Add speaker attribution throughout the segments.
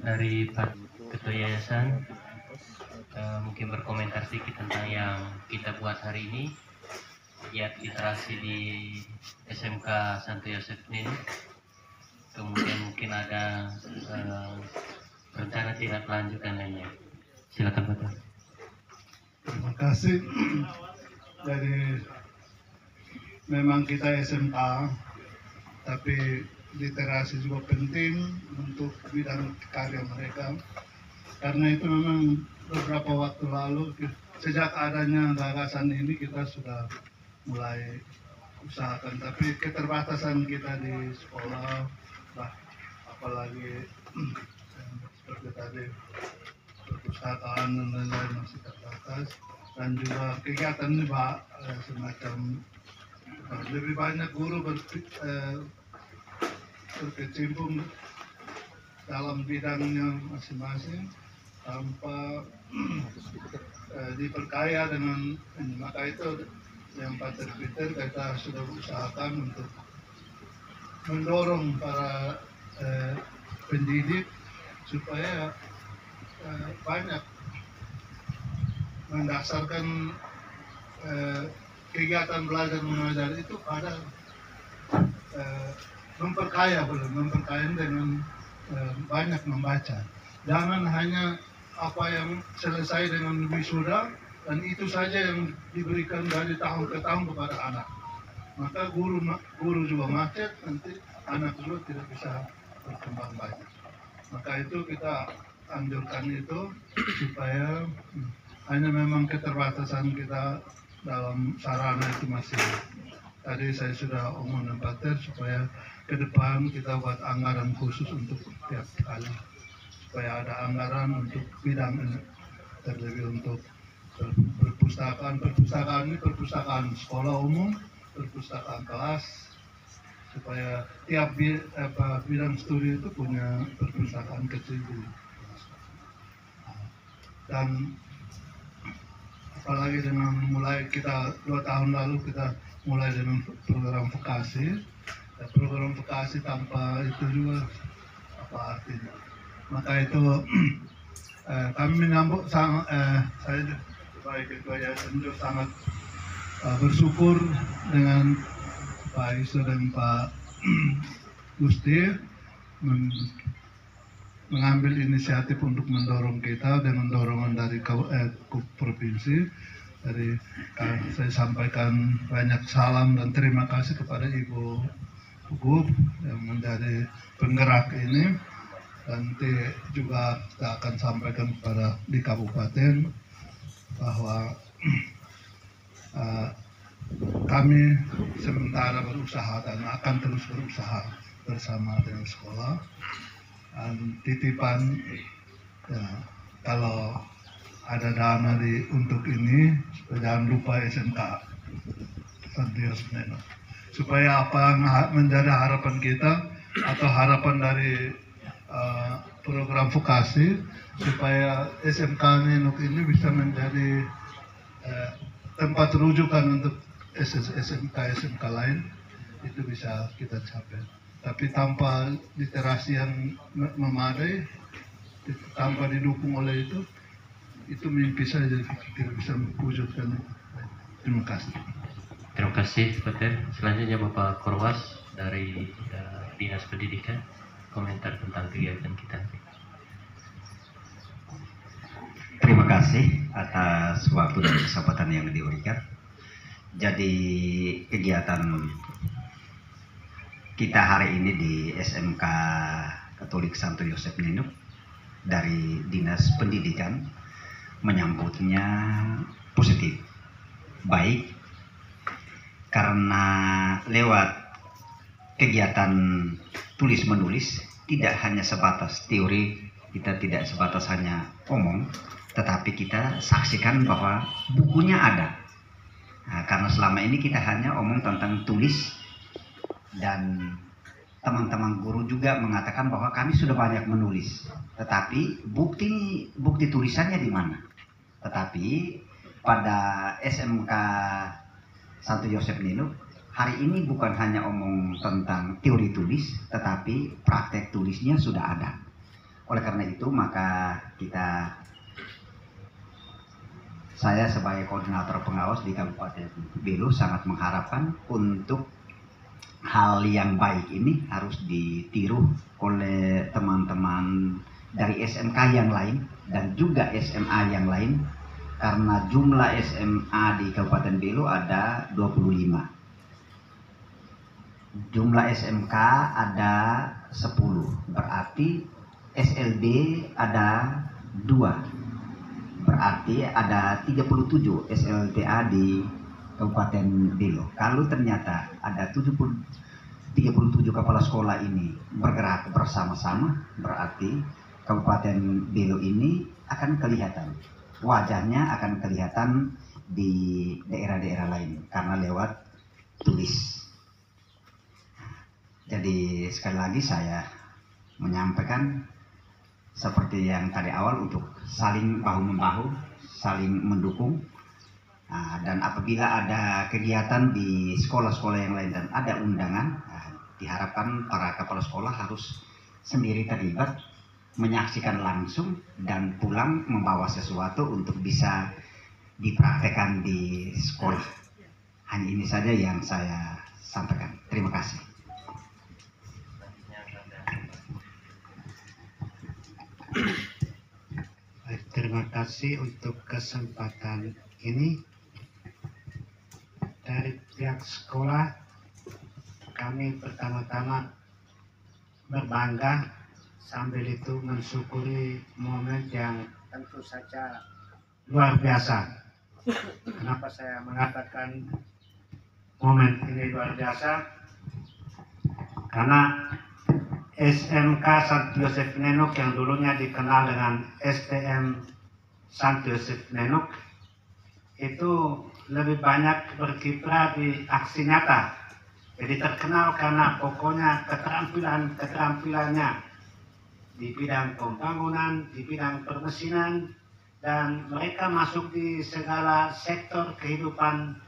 Speaker 1: dari Pak Ketua Yayasan mungkin berkomentar sedikit tentang yang kita buat hari ini, giat literasi di SMK Santo Yosef ini. Kemudian mungkin ada rencana tindak lanjut dan lainnya. Silakan Pak.
Speaker 2: Terima kasih. Jadi memang kita SMK, tapi literasi juga penting untuk bidang karya mereka. Karena itu memang beberapa waktu lalu, sejak adanya gagasan ini kita sudah mulai usahakan. Tapi keterbatasan kita di sekolah, apalagi seperti tadi perpustakaan dan lain-lain masih terbatas. Dan juga kegiatan ini semacam lebih banyak guru berkecimpung dalam bidangnya masing-masing tanpa diperkaya dengan ini. Maka itu yang Pak Peter kita sudah usahakan untuk mendorong para pendidik supaya banyak mendasarkan kegiatan belajar mengajar itu pada memperkaya dengan banyak membaca. Jangan hanya apa yang selesai dengan wisuda dan itu saja yang diberikan dari tahun ke tahun kepada anak. Maka guru juga macet, nanti anak juga tidak bisa berkembang banyak. Maka itu kita anjurkan itu supaya hanya memang keterbatasan kita dalam sarana itu masih. Tadi saya sudah omong dengan Pater supaya ke depan kita buat anggaran khusus untuk tiap kali. Supaya ada anggaran untuk bidang ini. Terlebih untuk perpustakaan ini perpustakaan sekolah umum, perpustakaan kelas. Supaya tiap bidang studi itu punya perpustakaan kecil. Dan apalagi dengan mulai kita 2 tahun lalu kita mulai dengan program vokasi. Program vokasi tanpa itu juga apa artinya. Maka itu kami menyambut saya sebagai Ketua Yayasan juga sangat bersyukur dengan Pak Iso dan Pak Gusti mengambil inisiatif untuk mendorong kita dengan dorongan dari provinsi. Dari saya sampaikan banyak salam dan terima kasih kepada Ibu Gub yang menjadi penggerak ini. Nanti juga kita akan sampaikan kepada di kabupaten bahwa kami sementara berusaha dan akan terus berusaha bersama dengan sekolah. Dan titipan ya, kalau ada dana untuk ini, jangan lupa SMK Santo Yosef supaya apa menjadi harapan kita atau harapan dari program vokasi supaya SMK Nenok ini bisa menjadi tempat rujukan untuk SMK lain itu bisa kita capai. Tapi tanpa literasi yang memadai, tanpa didukung oleh itu mimpi saja tidak bisa mewujudkan. Terima kasih.
Speaker 1: Terima kasih Peter. Selanjutnya Bapak Korwas dari Dinas Pendidikan, komentar tentang kegiatan kita.
Speaker 3: Terima kasih atas waktu dan kesempatan yang diberikan. Jadi kegiatan kita hari ini di SMK Katolik Santo Yosef Nenuk dari Dinas Pendidikan menyambutnya positif, baik, karena lewat kegiatan tulis menulis tidak hanya sebatas teori, kita tidak sebatas hanya omong, tetapi kita saksikan bahwa bukunya ada. Nah, karena selama ini kita hanya omong tentang tulis, dan teman-teman guru juga mengatakan bahwa kami sudah banyak menulis, tetapi bukti tulisannya di mana? Tetapi pada SMK Santo Yosef Nenuk hari ini bukan hanya omong tentang teori tulis, tetapi praktek tulisnya sudah ada. Oleh karena itu maka saya sebagai koordinator pengawas di Kabupaten Belu sangat mengharapkan untuk hal yang baik ini harus ditiru oleh teman-teman dari SMK yang lain dan juga SMA yang lain, karena jumlah SMA di Kabupaten Belu ada 25. Jumlah SMK ada 10, berarti SLB ada 2. Berarti ada 37 SLTA di Kabupaten Belu. Kalau ternyata ada 37 kepala sekolah ini bergerak bersama-sama, berarti Kabupaten Belu ini akan kelihatan, wajahnya akan kelihatan di daerah-daerah lain karena lewat tulis. Jadi sekali lagi saya menyampaikan seperti yang tadi awal untuk saling bahu-membahu, saling mendukung. Dan apabila ada kegiatan di sekolah-sekolah yang lain dan ada undangan, diharapkan para kepala sekolah harus sendiri terlibat, menyaksikan langsung dan pulang membawa sesuatu untuk bisa dipraktekkan di sekolah. Hanya ini saja yang saya sampaikan. Terima kasih.
Speaker 4: Baik, terima kasih untuk kesempatan ini. Dari pihak sekolah, kami pertama-tama berbangga, sambil itu mensyukuri momen yang tentu saja luar biasa. Kenapa saya mengatakan momen ini luar biasa? Karena SMK Santo Yosef Nenuk yang dulunya dikenal dengan STM Santo Yosef Nenuk itu lebih banyak berkiprah di aksi nyata. Jadi terkenal karena pokoknya keterampilannya di bidang pembangunan, di bidang permesinan, dan mereka masuk di segala sektor kehidupan,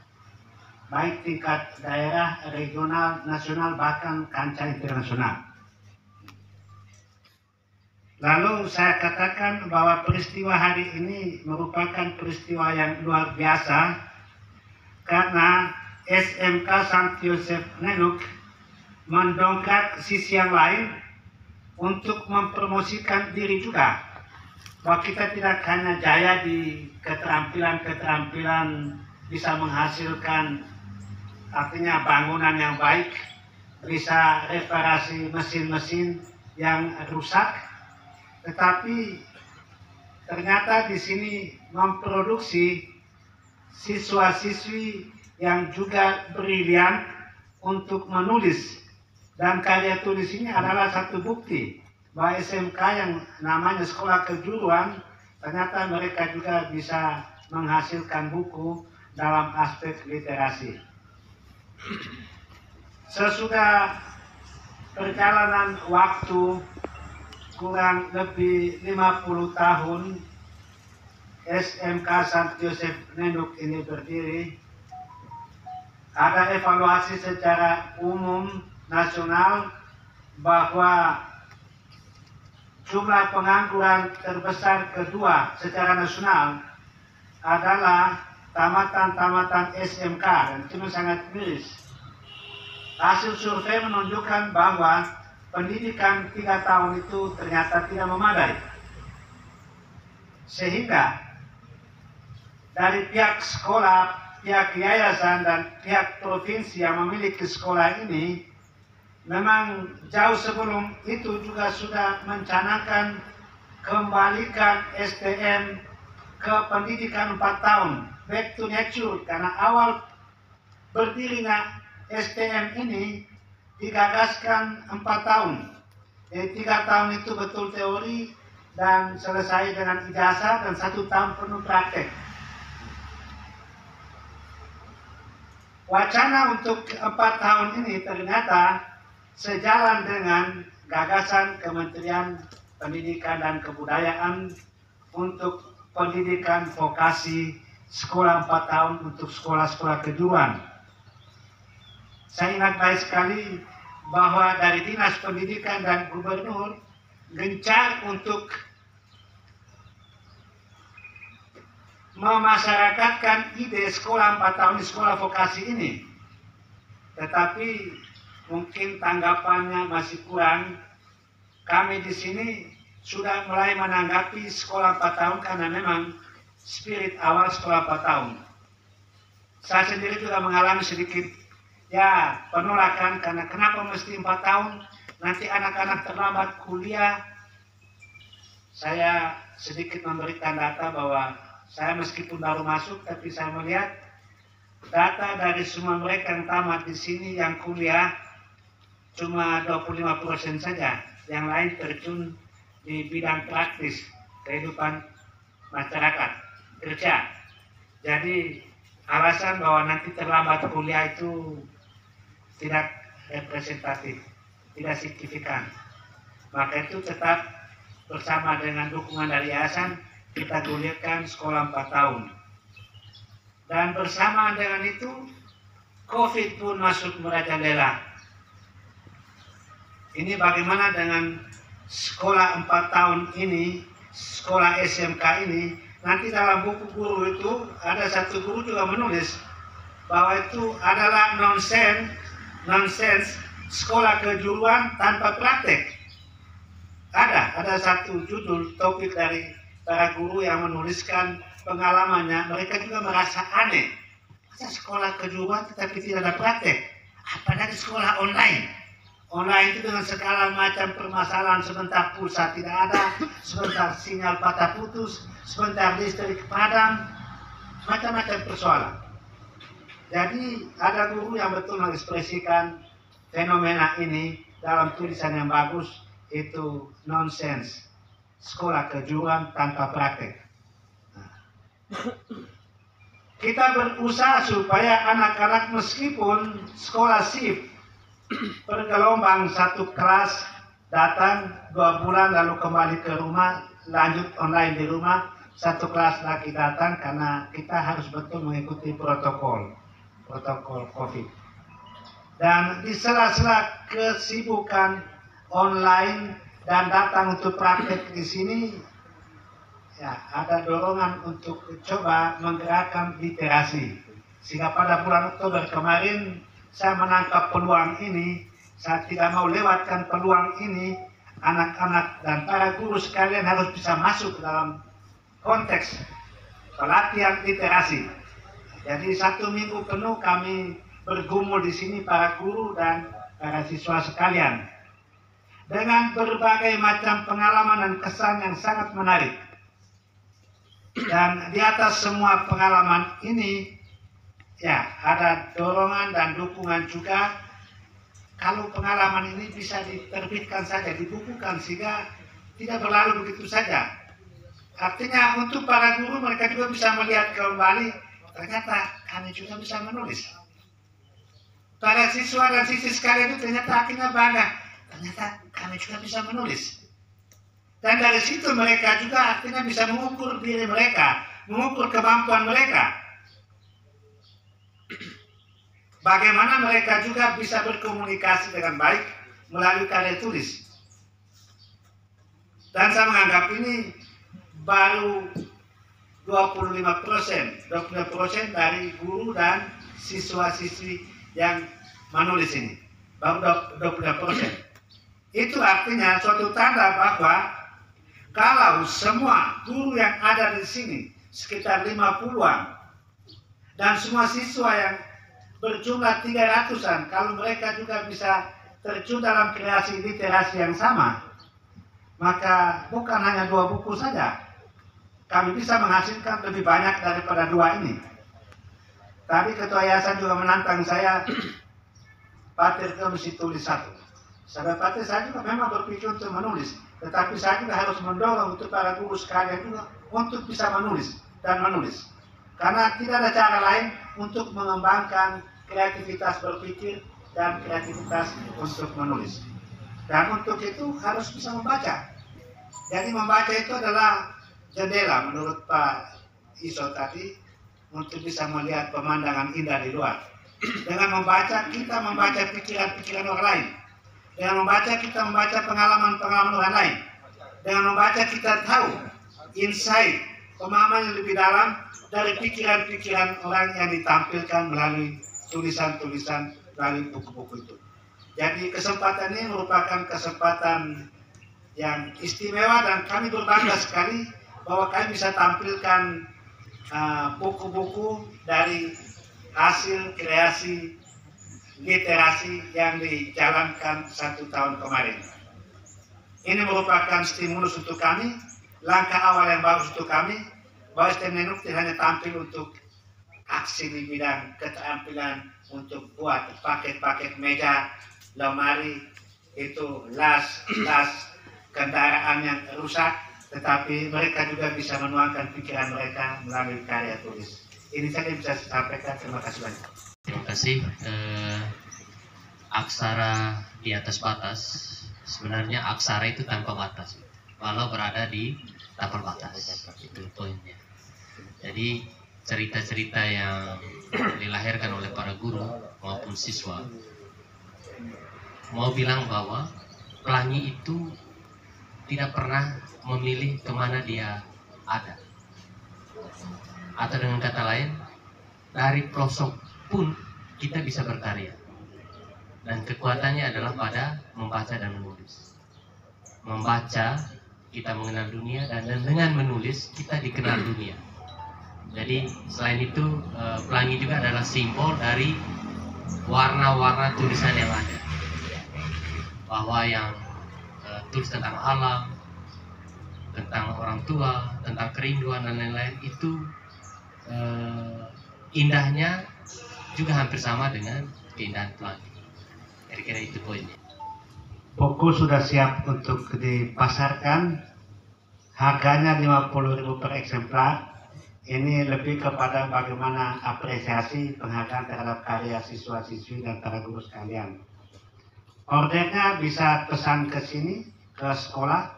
Speaker 4: baik tingkat daerah, regional, nasional, bahkan kancah internasional. Lalu saya katakan bahwa peristiwa hari ini merupakan peristiwa yang luar biasa karena SMK Santo Yosef Nenuk mendongkrak sisi yang lain untuk mempromosikan diri juga, bahwa kita tidak hanya jaya di keterampilan bisa menghasilkan artinya bangunan yang baik, bisa reparasi mesin-mesin yang rusak, tetapi ternyata di sini memproduksi siswa-siswi yang juga brilian untuk menulis, dan karya tulis ini adalah satu bukti bahwa SMK yang namanya sekolah kejuruan ternyata mereka juga bisa menghasilkan buku dalam aspek literasi. Sesudah perjalanan waktu kurang lebih 50 tahun SMK Santo Yosef Nenuk ini berdiri, ada evaluasi secara umum nasional bahwa jumlah pengangguran terbesar kedua secara nasional adalah tamatan-tamatan SMK, dan itu sangat miris. Hasil survei menunjukkan bahwa pendidikan 3 tahun itu ternyata tidak memadai. Sehingga dari pihak sekolah, pihak yayasan, dan pihak provinsi yang memiliki sekolah ini memang jauh sebelum itu juga sudah mencanangkan kembalikan STM ke pendidikan 4 tahun, back to nature, karena awal berdirinya STM ini digagaskan 4 tahun. Jadi 3 tahun itu betul teori dan selesai dengan ijazah, dan 1 tahun penuh praktek. Wacana untuk 4 tahun ini ternyata sejalan dengan gagasan Kementerian Pendidikan dan Kebudayaan untuk pendidikan vokasi sekolah 4 tahun untuk sekolah-sekolah kejuruan. Saya ingat baik sekali bahwa dari Dinas Pendidikan dan Gubernur gencar untuk memasyarakatkan ide sekolah 4 tahun di sekolah vokasi ini. Tetapi mungkin tanggapannya masih kurang. Kami di sini sudah mulai menanggapi sekolah 4 tahun karena memang spirit awal sekolah 4 tahun. Saya sendiri juga mengalami sedikit penolakan karena kenapa mesti 4 tahun, nanti anak-anak terlambat kuliah. Saya sedikit memberikan data bahwa saya meskipun baru masuk, tapi saya melihat data dari semua mereka yang tamat di sini yang kuliah cuma 25% saja. Yang lain terjun di bidang praktis kehidupan masyarakat kerja. Jadi alasan bahwa nanti terlambat kuliah itu tidak representatif, tidak signifikan. Maka itu tetap bersama dengan dukungan dari yayasan kita gulirkan sekolah 4 tahun. Dan bersamaan dengan itu COVID pun masuk merajalela. Ini bagaimana dengan sekolah 4 tahun ini, sekolah SMK ini, nanti dalam buku guru itu ada satu guru juga menulis bahwa itu adalah nonsense sekolah kejuruan tanpa praktek. Ada satu judul topik dari para guru yang menuliskan pengalamannya, mereka juga merasa aneh. Masa sekolah kejuruan tetapi tidak ada praktek? Apalagi sekolah online. Online itu dengan segala macam permasalahan, sebentar pulsa tidak ada, sebentar sinyal patah putus, sebentar listrik padam, macam-macam persoalan. Jadi ada guru yang betul mengekspresikan fenomena ini dalam tulisan yang bagus, itu nonsense, sekolah kejuruan tanpa praktek. Kita berusaha supaya anak-anak meskipun sekolah shift per gelombang, satu kelas datang 2 bulan lalu kembali ke rumah, lanjut online di rumah, satu kelas lagi datang karena kita harus betul mengikuti protokol COVID. Dan di sela-sela kesibukan online dan datang untuk praktek di sini, ada dorongan untuk coba menggerakkan literasi. Sehingga pada bulan Oktober kemarin saya menangkap peluang ini. Saya tidak mau lewatkan peluang ini. Anak-anak dan para guru sekalian harus bisa masuk dalam konteks pelatihan literasi. Jadi 1 minggu penuh kami bergumul di sini para guru dan para siswa sekalian dengan berbagai macam pengalaman dan kesan yang sangat menarik. Dan di atas semua pengalaman ini ada dorongan dan dukungan juga. Kalau pengalaman ini bisa diterbitkan saja, dibukukan sehingga tidak berlalu begitu saja. Artinya untuk para guru mereka juga bisa melihat kembali, ternyata kami juga bisa menulis. Para siswa dan siswi sekalian itu ternyata akhirnya bangga, ternyata kami juga bisa menulis. Dan dari situ mereka juga artinya bisa mengukur diri mereka, mengukur kemampuan mereka. Bagaimana mereka juga bisa berkomunikasi dengan baik melalui karya tulis. Dan saya menganggap ini baru 25% dari guru dan siswa-siswi yang menulis ini. Baru 25%. Itu artinya suatu tanda bahwa kalau semua guru yang ada di sini, sekitar 50-an, dan semua siswa yang berjumlah 300-an, kalau mereka juga bisa terjun dalam kreasi literasi yang sama, maka bukan hanya 2 buku saja, kami bisa menghasilkan lebih banyak daripada 2 ini. Tadi ketua yayasan juga menantang saya, Patir kamu mesti tulis 1. Sahabat Patir, saya juga memang berpikir untuk menulis, tetapi saya juga harus mendorong untuk para guru sekalian juga untuk bisa menulis dan menulis. Karena tidak ada cara lain untuk mengembangkan kreativitas berpikir dan kreativitas untuk menulis. Dan untuk itu harus bisa membaca. Jadi membaca itu adalah jendela menurut Pak Iso tadi untuk bisa melihat pemandangan indah di luar. Dengan membaca kita membaca pikiran-pikiran orang lain. Dengan membaca kita membaca pengalaman-pengalaman orang lain. Dengan membaca kita tahu insight, pemahaman yang lebih dalam dari pikiran-pikiran orang yang ditampilkan melalui tulisan-tulisan melalui buku-buku itu. Jadi kesempatan ini merupakan kesempatan yang istimewa dan kami berbangga sekali bahwa kami bisa tampilkan buku-buku dari hasil kreasi literasi yang dijalankan 1 tahun kemarin. Ini merupakan stimulus untuk kami, langkah awal yang bagus untuk kami, bahwa STM Nenuk tidak hanya tampil untuk aksi di bidang keterampilan untuk buat paket-paket meja, lemari, itu las kendaraan yang rusak, tetapi mereka juga bisa menuangkan pikiran mereka melalui karya tulis. Ini saja bisa saya sampaikan. Terima kasih banyak.
Speaker 1: Terima kasih. Aksara di atas batas, sebenarnya aksara itu tanpa batas, walau berada di tapal batas, itu poinnya. Jadi cerita-cerita yang dilahirkan oleh para guru maupun siswa mau bilang bahwa pelangi itu tidak pernah memilih kemana dia ada, atau dengan kata lain, dari pelosok pun kita bisa berkarya. Dan kekuatannya adalah pada membaca dan menulis. Membaca, kita mengenal dunia, dan dengan menulis, kita dikenal dunia. Jadi selain itu, pelangi juga adalah simbol dari warna-warna tulisan yang ada. Bahwa yang tulis tentang alam, tentang orang tua, tentang kerinduan, dan lain-lain, itu indahnya juga hampir sama dengan keindahan pelangi. Kira-kira itu poinnya.
Speaker 4: Buku sudah siap untuk dipasarkan, harganya 50.000 per eksemplar. Ini lebih kepada bagaimana apresiasi penghargaan terhadap karya siswa-siswi dan para guru sekalian. Ordernya bisa pesan ke sini, ke sekolah,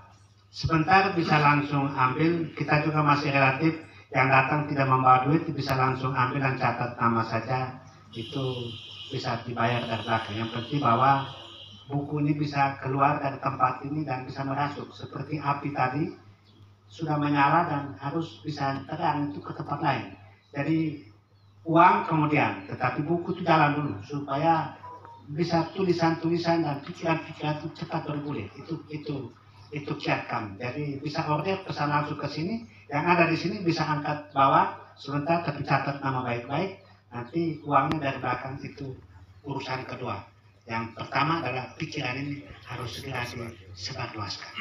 Speaker 4: sebentar bisa langsung ambil. Kita juga masih relatif, yang datang tidak membawa duit bisa langsung ambil dan catat nama saja, itu bisa dibayar dari belakang. Yang penting bahwa buku ini bisa keluar dari tempat ini dan bisa merasuk. Seperti api tadi sudah menyala dan harus bisa terang itu ke tempat lain. Jadi uang kemudian, tetapi buku itu jalan dulu supaya bisa tulisan-tulisan dan pikiran-pikiran itu cepat bergulir. Itu kiat kami. Jadi bisa order pesan langsung ke sini. Yang ada di sini bisa angkat bawa sebentar, tapi catat nama baik-baik. Nanti uangnya dari belakang itu urusan kedua. Yang pertama adalah pikiran ini harus segera disebarluaskan.